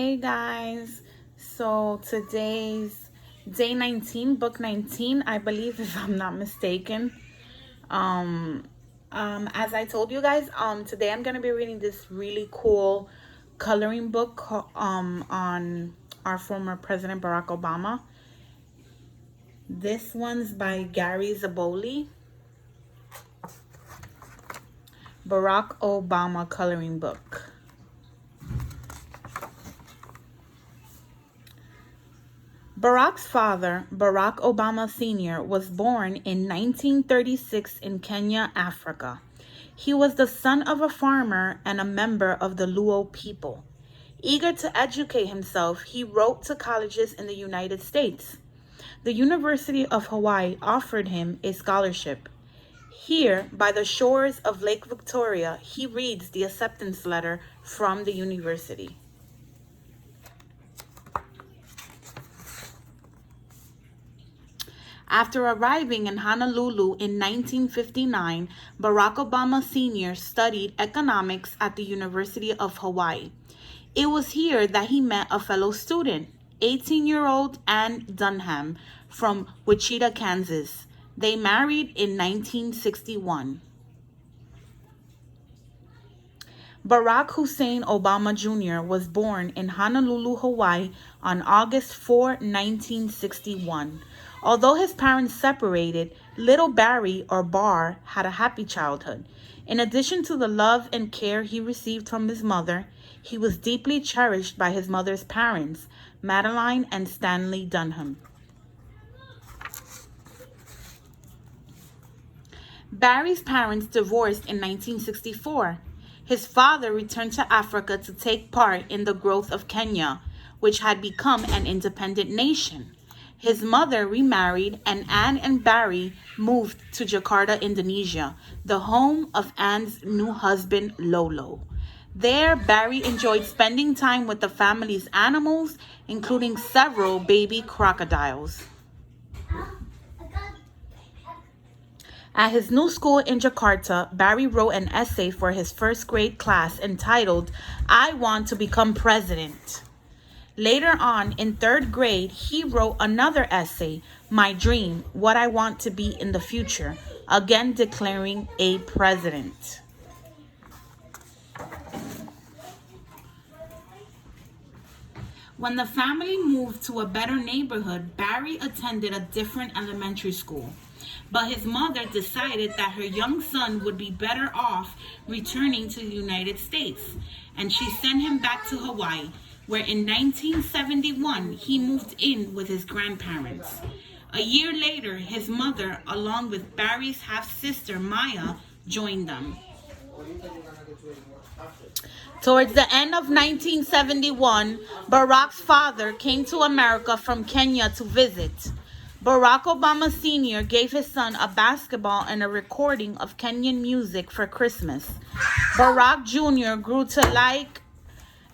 Hey guys, so today's day 19, book 19, I believe, if I'm not mistaken. Um, as I told you guys, today I'm gonna be reading this really cool coloring book on our former President Barack Obama. This one's by Gary Zaboli. Barack Obama coloring book. Barack's father, Barack Obama Sr., was born in 1936 in Kenya, Africa. He was the son of a farmer and a member of the Luo people. Eager to educate himself, he wrote to colleges in the United States. The University of Hawaii offered him a scholarship. Here, by the shores of Lake Victoria, he reads the acceptance letter from the university. After arriving in Honolulu in 1959, Barack Obama Sr. studied economics at the University of Hawaii. It was here that he met a fellow student, 18-year-old Ann Dunham from Wichita, Kansas. They married in 1961. Barack Hussein Obama Jr. was born in Honolulu, Hawaii on August 4, 1961. Although his parents separated, little Barry, or Bar, had a happy childhood. In addition to the love and care he received from his mother, he was deeply cherished by his mother's parents, Madeline and Stanley Dunham. Barry's parents divorced in 1964. His father returned to Africa to take part in the growth of Kenya, which had become an independent nation. His mother remarried, and Ann and Barry moved to Jakarta, Indonesia, the home of Ann's new husband, Lolo. There, Barry enjoyed spending time with the family's animals, including several baby crocodiles. At his new school in Jakarta, Barry wrote an essay for his first grade class entitled, "I Want to Become President." Later on, in third grade, he wrote another essay, "My Dream, What I Want to Be in the Future," again declaring a president. When the family moved to a better neighborhood, Barry attended a different elementary school. But his mother decided that her young son would be better off returning to the United States, and she sent him back to Hawaii, where in 1971 he moved in with his grandparents. A year later, his mother, along with Barry's half-sister Maya, joined them. Towards the end of 1971, Barack's father came to America from Kenya to visit. Barack Obama Sr. gave his son a basketball and a recording of Kenyan music for Christmas. Barack Jr. grew to like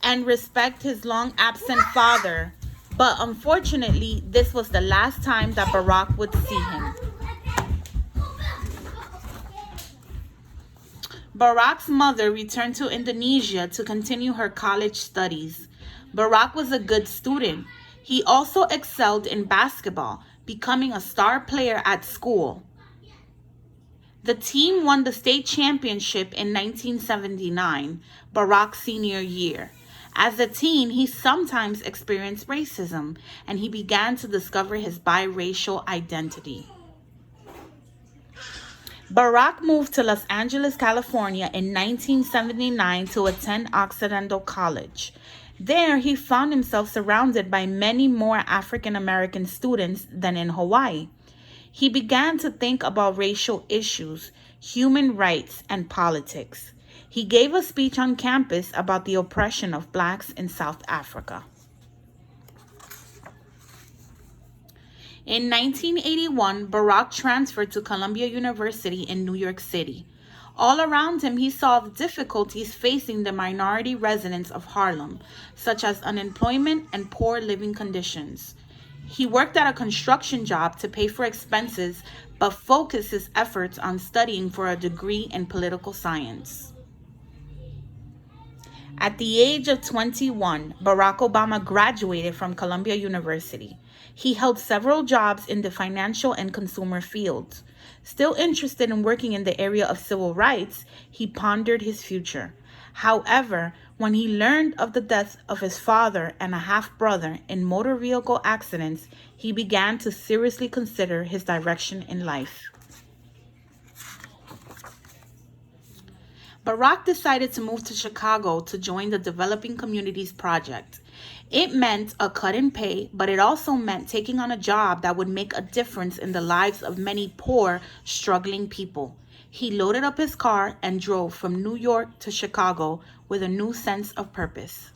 and respect his long-absent father, but unfortunately, this was the last time that Barack would see him. Barack's mother returned to Indonesia to continue her college studies. Barack was a good student. He also excelled in basketball, becoming a star player at school. The team won the state championship in 1979, Barack's senior year. As a teen, he sometimes experienced racism, and he began to discover his biracial identity. Barack moved to Los Angeles, California in 1979 to attend Occidental College. There, he found himself surrounded by many more African American students than in Hawaii. He began to think about racial issues, human rights, and politics. He gave a speech on campus about the oppression of blacks in South Africa. In 1981, Barack transferred to Columbia University in New York City. All around him, he saw the difficulties facing the minority residents of Harlem, such as unemployment and poor living conditions. He worked at a construction job to pay for expenses, but focused his efforts on studying for a degree in political science. At the age of 21, Barack Obama graduated from Columbia University. He held several jobs in the financial and consumer fields. Still interested in working in the area of civil rights, he pondered his future. However, when he learned of the death of his father and a half-brother in motor vehicle accidents, he began to seriously consider his direction in life. Barack decided to move to Chicago to join the Developing Communities Project. It meant a cut in pay, but it also meant taking on a job that would make a difference in the lives of many poor, struggling people. He loaded up his car and drove from New York to Chicago with a new sense of purpose.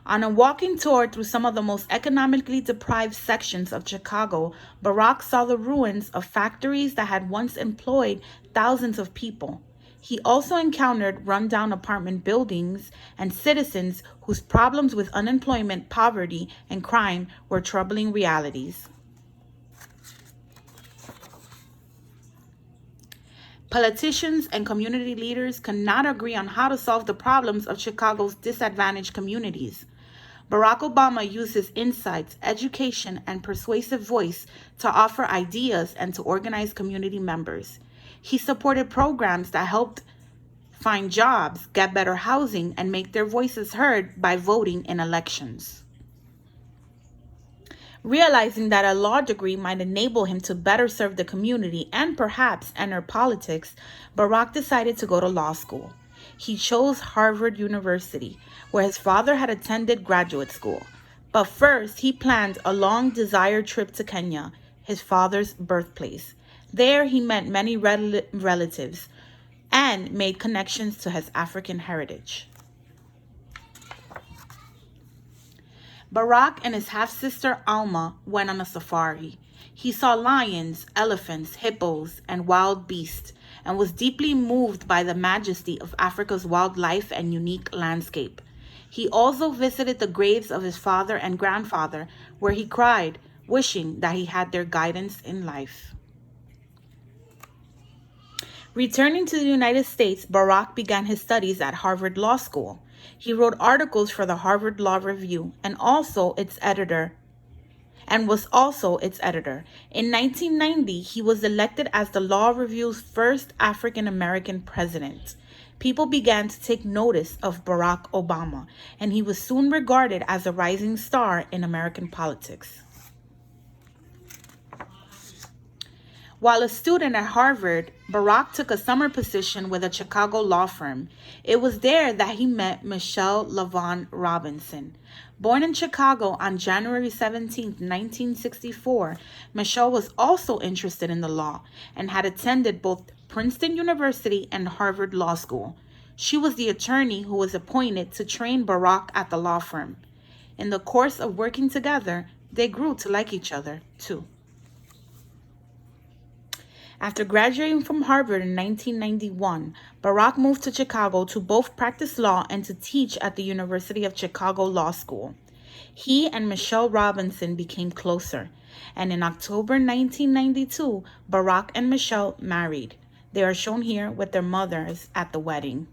On a walking tour through some of the most economically deprived sections of Chicago, Barack saw the ruins of factories that had once employed thousands of people. He also encountered rundown apartment buildings and citizens whose problems with unemployment, poverty, and crime were troubling realities. Politicians and community leaders could not agree on how to solve the problems of Chicago's disadvantaged communities. Barack Obama used his insights, education, and persuasive voice to offer ideas and to organize community members. He supported programs that helped find jobs, get better housing, and make their voices heard by voting in elections. Realizing that a law degree might enable him to better serve the community and perhaps enter politics, Barack decided to go to law school. He chose Harvard University, where his father had attended graduate school. But first, he planned a long-desired trip to Kenya, his father's birthplace. There, he met many relatives and made connections to his African heritage. Barack and his half-sister Alma went on a safari. He saw lions, elephants, hippos, and wild beasts, and was deeply moved by the majesty of Africa's wildlife and unique landscape. He also visited the graves of his father and grandfather, where he cried, wishing that he had their guidance in life. Returning to the United States, Barack began his studies at Harvard Law School. He wrote articles for the Harvard Law Review and was also its editor. In 1990, he was elected as the Law Review's first African American president. People began to take notice of Barack Obama, and he was soon regarded as a rising star in American politics. While a student at Harvard, Barack took a summer position with a Chicago law firm. It was there that he met Michelle LaVaughn Robinson. Born in Chicago on January 17, 1964, Michelle was also interested in the law and had attended both Princeton University and Harvard Law School. She was the attorney who was appointed to train Barack at the law firm. In the course of working together, they grew to like each other, too. After graduating from Harvard in 1991, Barack moved to Chicago to both practice law and to teach at the University of Chicago Law School. He and Michelle Robinson became closer, and in October 1992, Barack and Michelle married. They are shown here with their mothers at the wedding.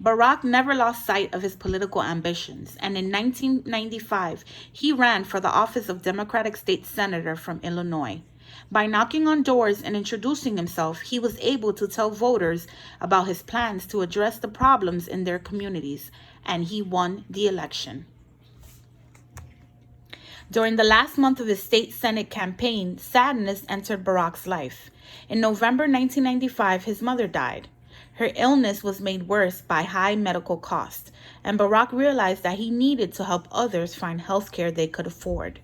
Barack never lost sight of his political ambitions, and in 1995, he ran for the office of Democratic State Senator from Illinois. By knocking on doors and introducing himself, he was able to tell voters about his plans to address the problems in their communities, and he won the election. During the last month of his state Senate campaign, sadness entered Barack's life. In November 1995, his mother died. Her illness was made worse by high medical costs, and Barack realized that he needed to help others find health care they could afford.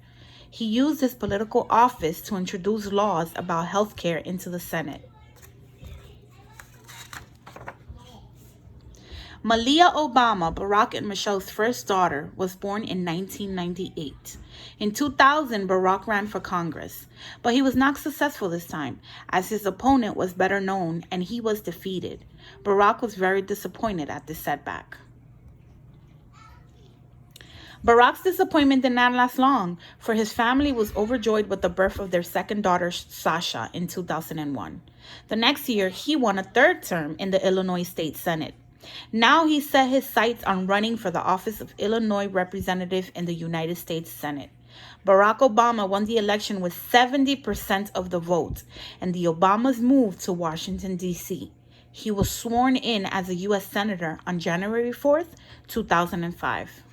He used his political office to introduce laws about health care into the Senate. Malia Obama, Barack and Michelle's first daughter, was born in 1998. In 2000, Barack ran for Congress, but he was not successful this time, as his opponent was better known and he was defeated. Barack was very disappointed at this setback. Barack's disappointment did not last long, for his family was overjoyed with the birth of their second daughter, Sasha, in 2001. The next year, he won a third term in the Illinois State Senate. Now he set his sights on running for the office of Illinois Representative in the United States Senate. Barack Obama won the election with 70% of the vote, and the Obamas moved to Washington, D.C. He was sworn in as a U.S. Senator on January 4th, 2005.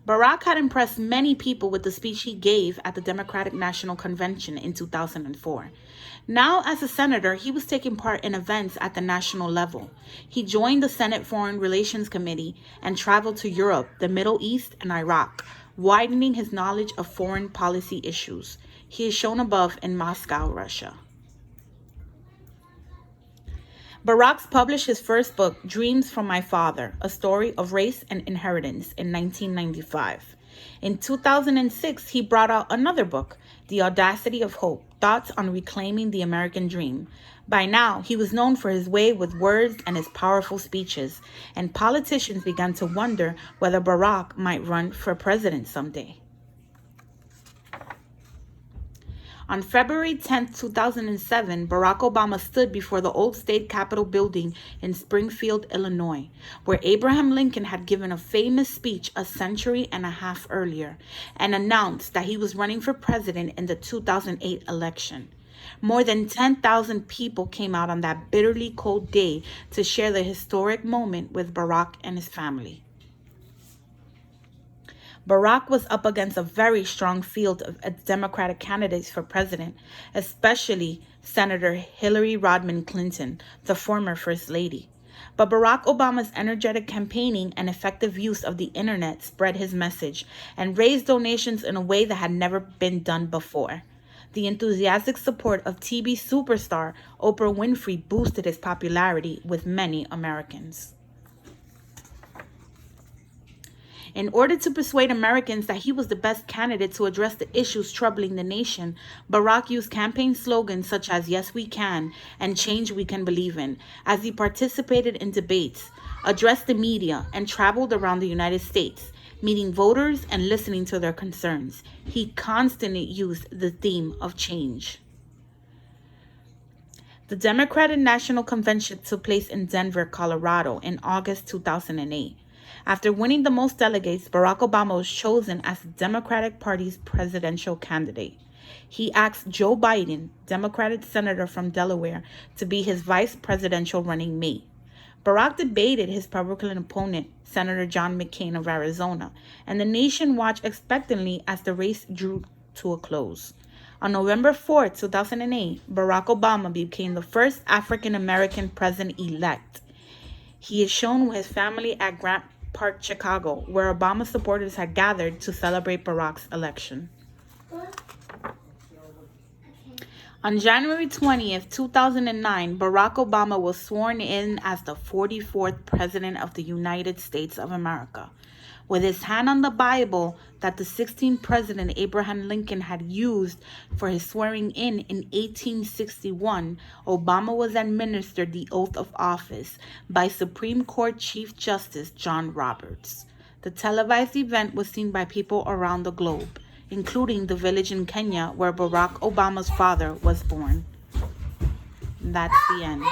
Barack had impressed many people with the speech he gave at the Democratic National Convention in 2004. Now, as a senator, he was taking part in events at the national level. He joined the Senate Foreign Relations Committee and traveled to Europe, the Middle East, and Iraq, widening his knowledge of foreign policy issues. He is shown above in Moscow, Russia. Barack published his first book, Dreams from My Father, A Story of Race and Inheritance, in 1995. In 2006, he brought out another book, The Audacity of Hope, Thoughts on Reclaiming the American Dream. By now, he was known for his way with words and his powerful speeches, and politicians began to wonder whether Barack might run for president someday. On February 10, 2007, Barack Obama stood before the old state capitol building in Springfield, Illinois, where Abraham Lincoln had given a famous speech a century and a half earlier, and announced that he was running for president in the 2008 election. More than 10,000 people came out on that bitterly cold day to share the historic moment with Barack and his family. Barack was up against a very strong field of Democratic candidates for president, especially Senator Hillary Rodham Clinton, the former First Lady. But Barack Obama's energetic campaigning and effective use of the internet spread his message and raised donations in a way that had never been done before. The enthusiastic support of TV superstar Oprah Winfrey boosted his popularity with many Americans. In order to persuade Americans that he was the best candidate to address the issues troubling the nation, Barack used campaign slogans such as "Yes, we can" and "Change we can believe in" as he participated in debates, addressed the media, and traveled around the United States, meeting voters and listening to their concerns. He constantly used the theme of change. The Democratic National Convention took place in Denver, Colorado in August 2008. After winning the most delegates, Barack Obama was chosen as the Democratic Party's presidential candidate. He asked Joe Biden, Democratic senator from Delaware, to be his vice presidential running mate. Barack debated his Republican opponent, Senator John McCain of Arizona, and the nation watched expectantly as the race drew to a close. On November 4, 2008, Barack Obama became the first African-American president-elect. He is shown with his family at Grant Park, Chicago, where Obama supporters had gathered to celebrate Barack's election. On January 20th, 2009, Barack Obama was sworn in as the 44th President of the United States of America. With his hand on the Bible that the 16th President Abraham Lincoln had used for his swearing in 1861, Obama was administered the oath of office by Supreme Court Chief Justice John Roberts. The televised event was seen by people around the globe, including the village in Kenya where Barack Obama's father was born. That's the end.